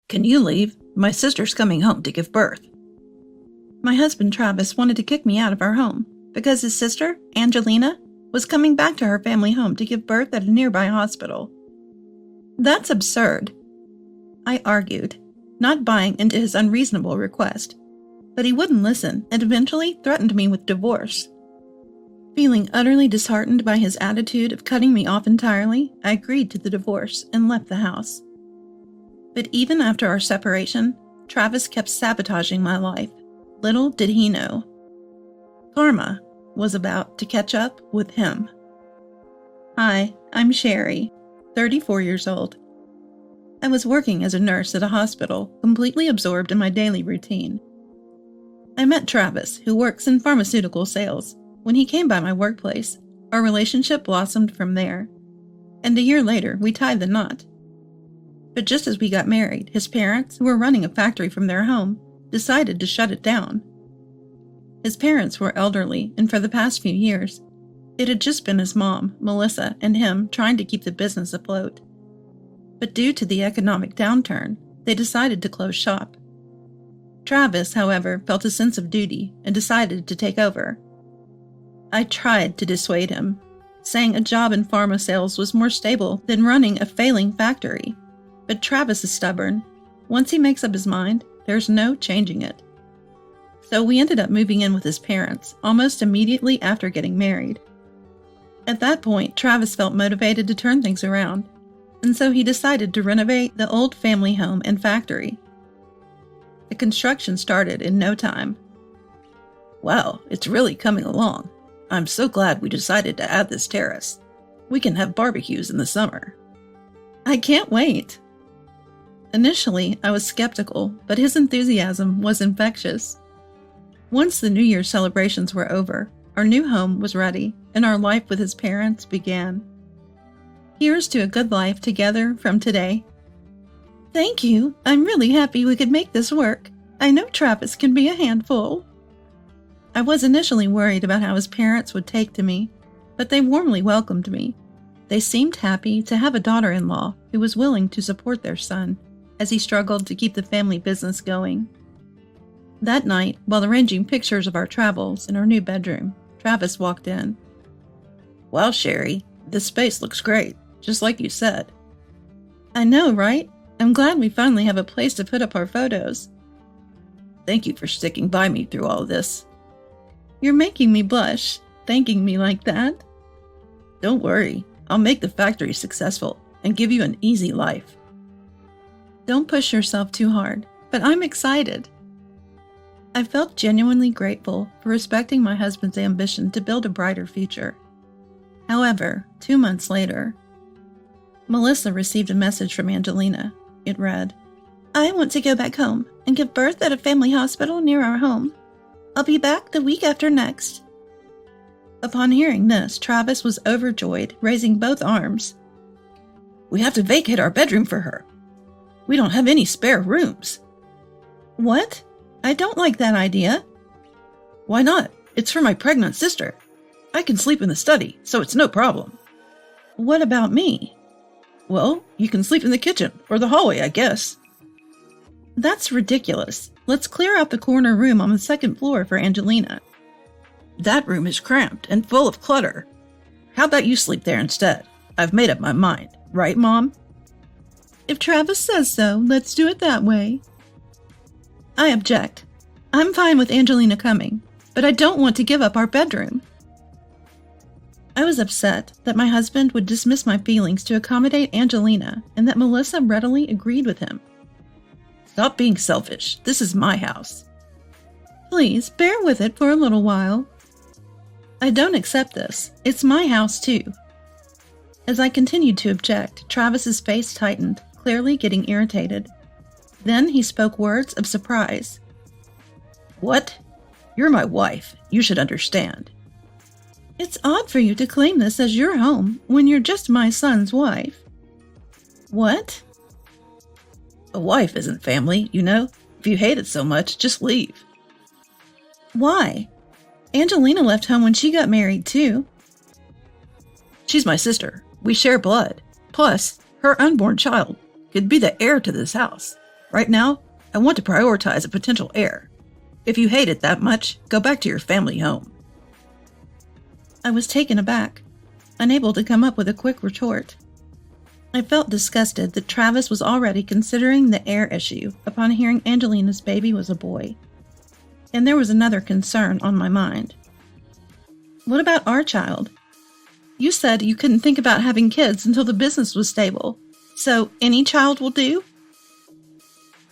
Can you leave? My sister's coming home to give birth. My husband Travis wanted to kick me out of our home because his sister, Angelina, was coming back to her family home to give birth at a nearby hospital. That's absurd, I argued, not buying into his unreasonable request. But he wouldn't listen and eventually threatened me with divorce. Feeling utterly disheartened by his attitude of cutting me off entirely, I agreed to the divorce and left the house. But even after our separation, Travis kept sabotaging my life. Little did he know. Karma was about to catch up with him. Hi, I'm Sherry, 34 years old. I was working as a nurse at a hospital, completely absorbed in my daily routine. I met Travis, who works in pharmaceutical sales. When he came by my workplace, our relationship blossomed from there. And a year later, we tied the knot. But just as we got married, his parents, who were running a factory from their home, decided to shut it down. His parents were elderly, and for the past few years, it had just been his mom, Melissa, and him trying to keep the business afloat. But due to the economic downturn, they decided to close shop. Travis, however, felt a sense of duty and decided to take over. I tried to dissuade him, saying a job in pharma sales was more stable than running a failing factory. But Travis is stubborn. Once he makes up his mind, there's no changing it. So we ended up moving in with his parents almost immediately after getting married. At that point, Travis felt motivated to turn things around, and so he decided to renovate the old family home and factory. The construction started in no time. Wow, it's really coming along. I'm so glad we decided to add this terrace. We can have barbecues in the summer. I can't wait. Initially, I was skeptical, but his enthusiasm was infectious. Once the New Year's celebrations were over, our new home was ready, and our life with his parents began. Here's to a good life together from today. Thank you. I'm really happy we could make this work. I know Travis can be a handful. I was initially worried about how his parents would take to me, but they warmly welcomed me. They seemed happy to have a daughter-in-law who was willing to support their son as he struggled to keep the family business going. That night, while arranging pictures of our travels in our new bedroom, Travis walked in. Wow, Sherry, this space looks great, just like you said. I know, right? I'm glad we finally have a place to put up our photos. Thank you for sticking by me through all this. You're making me blush, thanking me like that. Don't worry, I'll make the factory successful and give you an easy life. Don't push yourself too hard, but I'm excited. I felt genuinely grateful for respecting my husband's ambition to build a brighter future. However, 2 months later, Melissa received a message from Angelina. It read, I want to go back home and give birth at a family hospital near our home. I'll be back the week after next. Upon hearing this, Travis was overjoyed, raising both arms. We have to vacate our bedroom for her. We don't have any spare rooms. What? I don't like that idea. Why not? It's for my pregnant sister. I can sleep in the study, so it's no problem. What about me? Well, you can sleep in the kitchen or the hallway, I guess. That's ridiculous. Let's clear out the corner room on the second floor for Angelina. That room is cramped and full of clutter. How about you sleep there instead? I've made up my mind, right, Mom? If Travis says so, let's do it that way. I object. I'm fine with Angelina coming, but I don't want to give up our bedroom. I was upset that my husband would dismiss my feelings to accommodate Angelina and that Melissa readily agreed with him. Stop being selfish. This is my house. Please, bear with it for a little while. I don't accept this. It's my house too. As I continued to object, Travis's face tightened, clearly getting irritated. Then he spoke words of surprise. What? You're my wife. You should understand. It's odd for you to claim this as your home when you're just my son's wife. What? A wife isn't family, you know? If you hate it so much, just leave. Why? Angelina left home when she got married, too. She's my sister. We share blood. Plus, her unborn child could be the heir to this house. Right now, I want to prioritize a potential heir. If you hate it that much, go back to your family home. I was taken aback, unable to come up with a quick retort. I felt disgusted that Travis was already considering the heir issue upon hearing Angelina's baby was a boy. And there was another concern on my mind. What about our child? You said you couldn't think about having kids until the business was stable, so any child will do?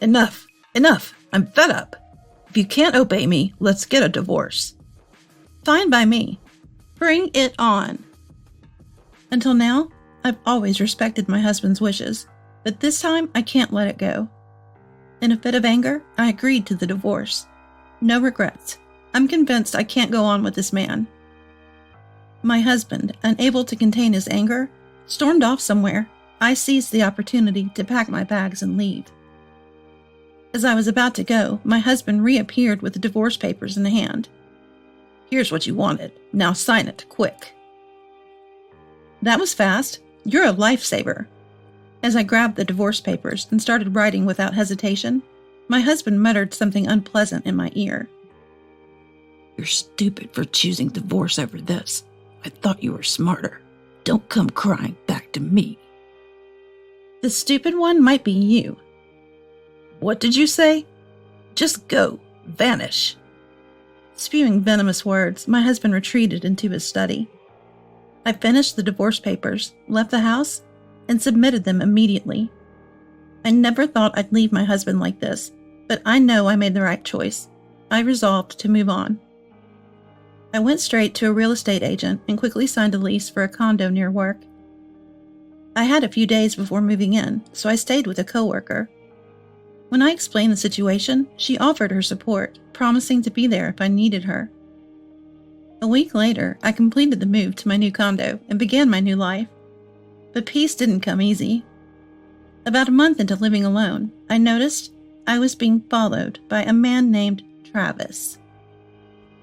Enough! Enough! I'm fed up! If you can't obey me, let's get a divorce. Fine by me. Bring it on. Until now, I've always respected my husband's wishes, but this time I can't let it go. In a fit of anger, I agreed to the divorce. No regrets. I'm convinced I can't go on with this man. My husband, unable to contain his anger, stormed off somewhere. I seized the opportunity to pack my bags and leave. As I was about to go, my husband reappeared with the divorce papers in hand. Here's what you wanted. Now sign it, quick. That was fast. You're a lifesaver. As I grabbed the divorce papers and started writing without hesitation, my husband muttered something unpleasant in my ear. You're stupid for choosing divorce over this. I thought you were smarter. Don't come crying back to me. The stupid one might be you. What did you say? Just go. Vanish. Spewing venomous words, my husband retreated into his study. I finished the divorce papers, left the house, and submitted them immediately. I never thought I'd leave my husband like this, but I know I made the right choice. I resolved to move on. I went straight to a real estate agent and quickly signed a lease for a condo near work. I had a few days before moving in, so I stayed with a coworker. When I explained the situation, she offered her support, promising to be there if I needed her. A week later, I completed the move to my new condo and began my new life. But peace didn't come easy. About a month into living alone, I noticed I was being followed by a man named Travis.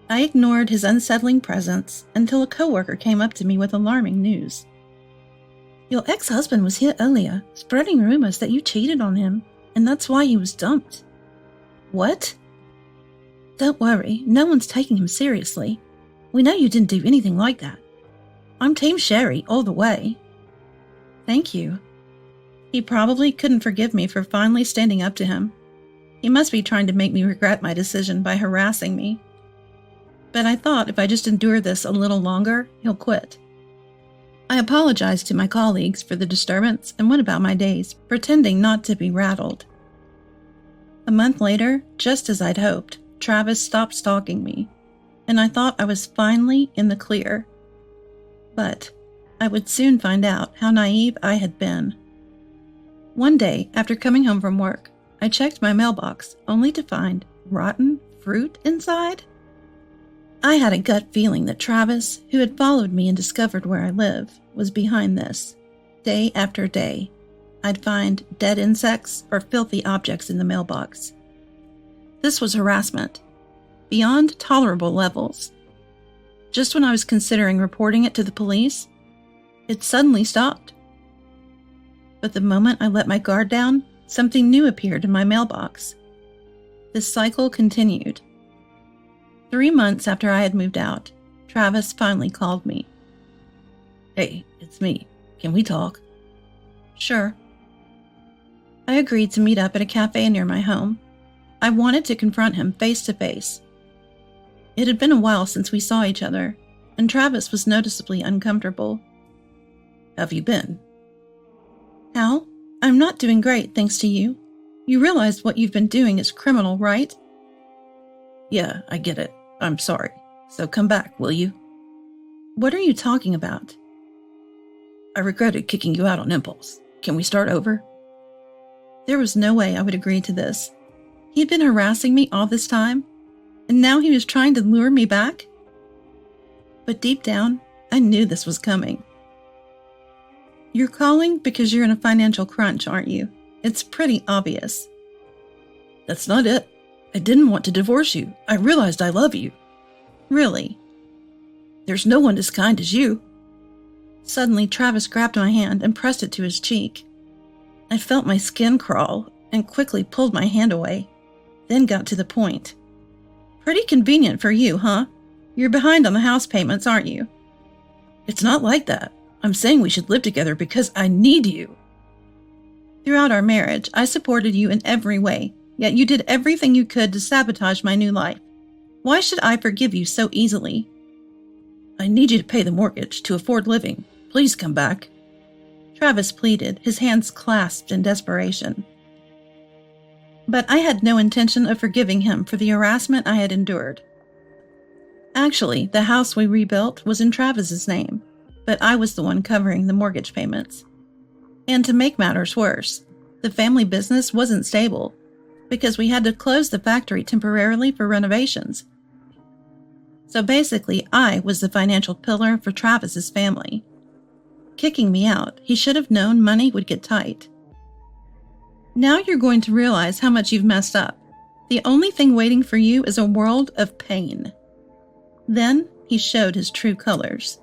I ignored his unsettling presence until a coworker came up to me with alarming news. Your ex-husband was here earlier, spreading rumors that you cheated on him, and that's why he was dumped. What? Don't worry, no one's taking him seriously. We know you didn't do anything like that. I'm Team Sherry all the way. Thank you. He probably couldn't forgive me for finally standing up to him. He must be trying to make me regret my decision by harassing me. But I thought if I just endure this a little longer, he'll quit. I apologized to my colleagues for the disturbance and went about my days, pretending not to be rattled. A month later, just as I'd hoped, Travis stopped stalking me, and I thought I was finally in the clear. But I would soon find out how naive I had been. One day, after coming home from work, I checked my mailbox, only to find rotten fruit inside. I had a gut feeling that Travis, who had followed me and discovered where I live, was behind this. Day after day, I'd find dead insects or filthy objects in the mailbox. This was harassment, beyond tolerable levels. Just when I was considering reporting it to the police, it suddenly stopped. But the moment I let my guard down, something new appeared in my mailbox. This cycle continued. 3 months after I had moved out, Travis finally called me. Hey, it's me. Can we talk? Sure. I agreed to meet up at a cafe near my home. I wanted to confront him face to face. It had been a while since we saw each other, and Travis was noticeably uncomfortable. How have you been? How? I'm not doing great, thanks to you. You realize what you've been doing is criminal, right? Yeah, I get it. I'm sorry. So come back, will you? What are you talking about? I regretted kicking you out on impulse. Can we start over? There was no way I would agree to this. He'd been harassing me all this time, and now he was trying to lure me back? But deep down, I knew this was coming. You're calling because you're in a financial crunch, aren't you? It's pretty obvious. That's not it. I didn't want to divorce you. I realized I love you. Really? There's no one as kind as you. Suddenly, Travis grabbed my hand and pressed it to his cheek. I felt my skin crawl. and quickly pulled my hand away, then got to the point. Pretty convenient for you, huh? You're behind on the house payments, aren't you? It's not like that. I'm saying we should live together because I need you. Throughout our marriage, I supported you in every way, yet you did everything you could to sabotage my new life. Why should I forgive you so easily? I need you to pay the mortgage to afford living. Please come back. Travis pleaded, his hands clasped in desperation. But I had no intention of forgiving him for the harassment I had endured. Actually, the house we rebuilt was in Travis's name, but I was the one covering the mortgage payments. And to make matters worse, the family business wasn't stable because we had to close the factory temporarily for renovations. So basically, I was the financial pillar for Travis's family. Kicking me out, he should have known money would get tight. Now you're going to realize how much you've messed up. The only thing waiting for you is a world of pain. Then he showed his true colors.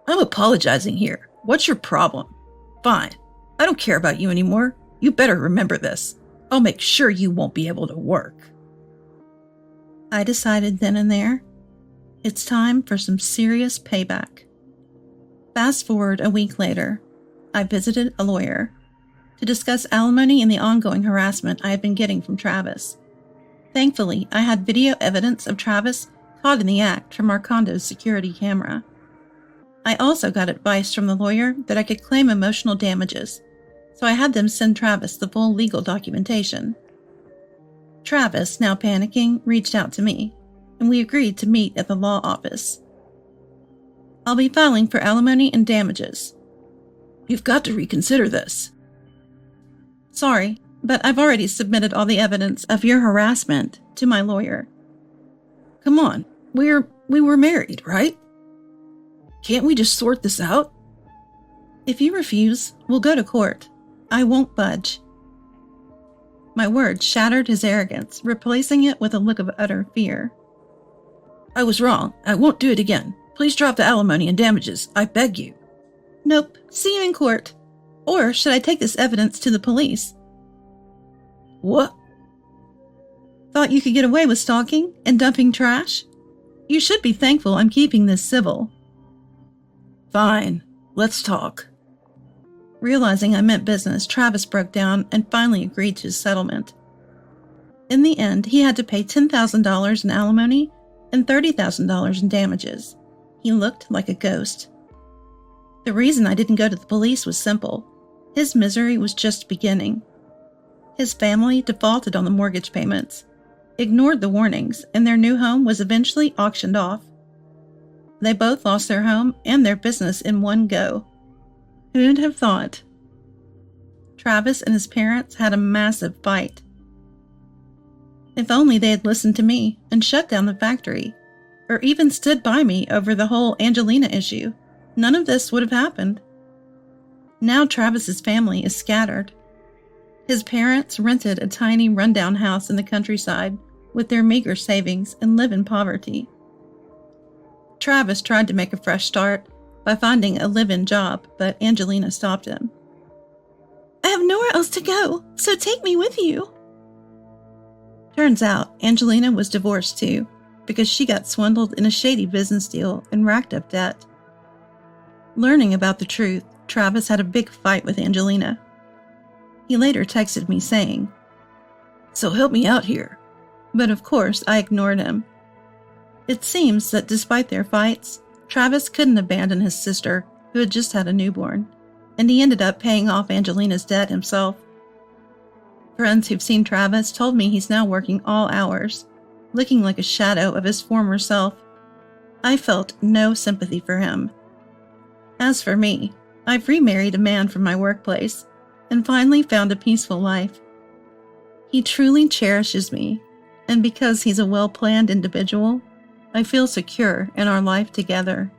I'm apologizing here. What's your problem? Fine. I don't care about you anymore. You better remember this. I'll make sure you won't be able to work. I decided then and there, it's time for some serious payback. Fast forward a week later, I visited a lawyer to discuss alimony and the ongoing harassment I had been getting from Travis. Thankfully, I had video evidence of Travis caught in the act from our condo's security camera. I also got advice from the lawyer that I could claim emotional damages, so I had them send Travis the full legal documentation. Travis, now panicking, reached out to me, and we agreed to meet at the law office. I'll be filing for alimony and damages. You've got to reconsider this. Sorry, but I've already submitted all the evidence of your harassment to my lawyer. Come on, we were married, right? Can't we just sort this out? If you refuse, we'll go to court. I won't budge. My words shattered his arrogance, replacing it with a look of utter fear. I was wrong. I won't do it again. Please drop the alimony and damages. I beg you. Nope. See you in court. Or should I take this evidence to the police? What? Thought you could get away with stalking and dumping trash? You should be thankful I'm keeping this civil. Fine. Let's talk. Realizing I meant business, Travis broke down and finally agreed to his settlement. In the end, he had to pay $10,000 in alimony and $30,000 in damages. He looked like a ghost. The reason I didn't go to the police was simple. His misery was just beginning. His family defaulted on the mortgage payments, ignored the warnings, and their new home was eventually auctioned off. They both lost their home and their business in one go. Who'd have thought? Travis and his parents had a massive fight. If only they had listened to me and shut down the factory, or even stood by me over the whole Angelina issue, none of this would have happened. Now Travis's family is scattered. His parents rented a tiny rundown house in the countryside with their meager savings and live in poverty. Travis tried to make a fresh start by finding a live-in job, but Angelina stopped him. I have nowhere else to go, so take me with you. Turns out, Angelina was divorced too, because she got swindled in a shady business deal and racked up debt. Learning about the truth, Travis had a big fight with Angelina. He later texted me saying, "So help me out here." But of course, I ignored him. It seems that despite their fights, Travis couldn't abandon his sister, who had just had a newborn, and he ended up paying off Angelina's debt himself. Friends who've seen Travis told me he's now working all hours, looking like a shadow of his former self. I felt no sympathy for him. As for me, I've remarried a man from my workplace and finally found a peaceful life. He truly cherishes me, and because he's a well-planned individual, I feel secure in our life together.